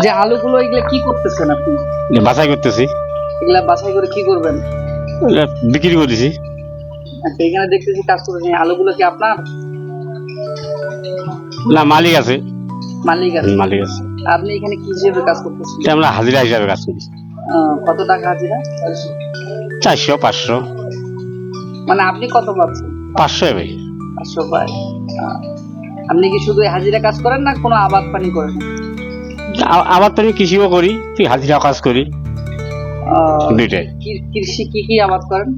যে আলুগুলো এগুলা কি করতেছেন আপনি? বাছাই করতেছি, এগুলা বাছাই করে কি করবেন? এগুলা বিক্রি করেছি। আচ্ছা, এখানে দেখতেছি কাজ করতেছেন, এই আলুগুলো কি আপনার? না, মালিক আছে। মালিক আছে। মালিক আছে। আপনি এখানে কি হিসেবে কাজ করতেছেন? আমরা হাজিরা হিসাবে কাজ করি। কত টাকা হাজিরা? 400-500। মানে আপনি কত পাচ্ছেন? 500 ভাই। 500 পায়। আপনি কি শুধু এই হাজিরা কাজ করেন না কোনো আবাদ পানি করেন? আবার তো আমি কৃষিও করি, তুই হাজিরা কাজ করি, দুইটাই। কৃষি কি কি আবাদ করেন?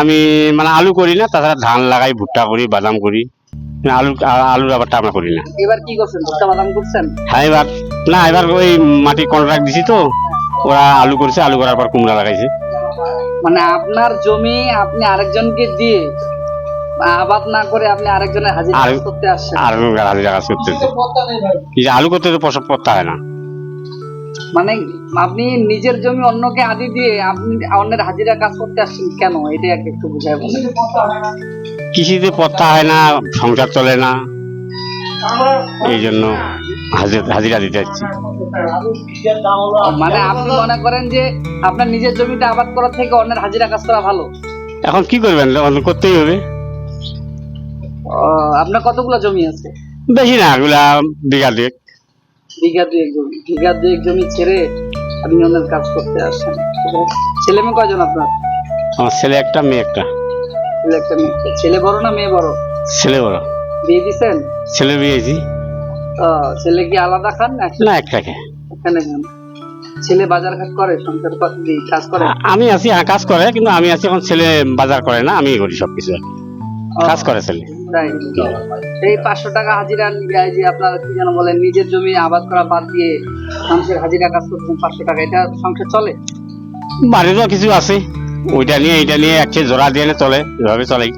আমি মানে আলু করি না, তাছাড়া ধান লাগাই, ভুট্টা করি, বাদাম করি। আলুর আবারটা আমরা করি না। এবার কি করছেন? ভুট্টা বাদাম করছেন? হ্যাঁ, এবার ওই মাটি কন্ট্রাক্ট দিছি তো, ওরা আলু করেছে, আলু করার পর কুমড়া লাগাইছে। মানে আপনার জমি আপনি আরেকজনকে দিয়ে আবাদ না করে আপনি আরেকজনের হাজিরা কাজ করতে আসছেন? হাজিরা কাজ করতেছে, আলু করতে তো প্রসব করতে হয় না। মানে আপনি নিজের জমি অন্যকে আদি দিয়ে আপনি অন্যের হাজিরা কাজ করতে আসছেন কেন? এটা একটু বুঝাই বলেন। কৃষিতে পড়তে হয় না, সংসার চলে না, এই জন্য হাজিরা দিতে যাচ্ছি। মানে আপনি মনে করেন যে আপনার নিজের জমিতে আবাদ করার থেকে অন্যের হাজিরা কাজ করা ভালো? এখন কি করবেন, করতেই হবে। আপনার কতগুলো জমি আছে? বেশি না, এগুলা বিঘা দুয়েক। বিঘা দুয়েক জমি ছেড়ে আপনি অন্যের কাজ করতে আসছেন। ছেলে মেয়ে কয়জন আপনার? আমার ছেলে একটা, মেয়ে একটা। ছেলে একটা, মেয়ে একটা। ছেলে বড় না মেয়ে বড়? ছেলে বড়। বিয়ে দিচ্ছেন? ছেলে বিয়েছি। ছেলে কি আলাদা খান না একটাকে? এখানে খান। ছেলে বাজার ঘাট করে, সংসার কাজ করে? আমি আছি, কাজ করে, কিন্তু আমি আছি এখন। ছেলে বাজার করে না, আমি করি সবকিছু। কাজ করে ছেলে। তাই? এই 500 টাকা হাজিরা যে আপনার কি যেন বলেন, নিজের জমি আবাদ করা বাদ দিয়ে মানুষের হাজিরা কাজ করছেন 500 টাকা, এটা সংসার চলে? বাড়িরও কিছু আছে, ওইটা নিয়ে এইটা নিয়ে একটি জোড়া দিয়ে চলে, এভাবে চলাই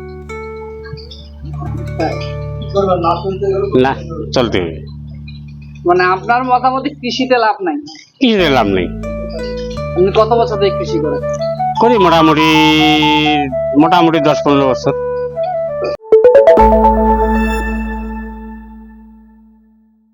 না, চলতে হবে। মানে আপনার মতামতে কৃষিতে লাভ নাই? কৃষিতে লাভ নেই। আপনি কত বছর থেকে কৃষি করেন? করি মোটামুটি 10-15 বছর।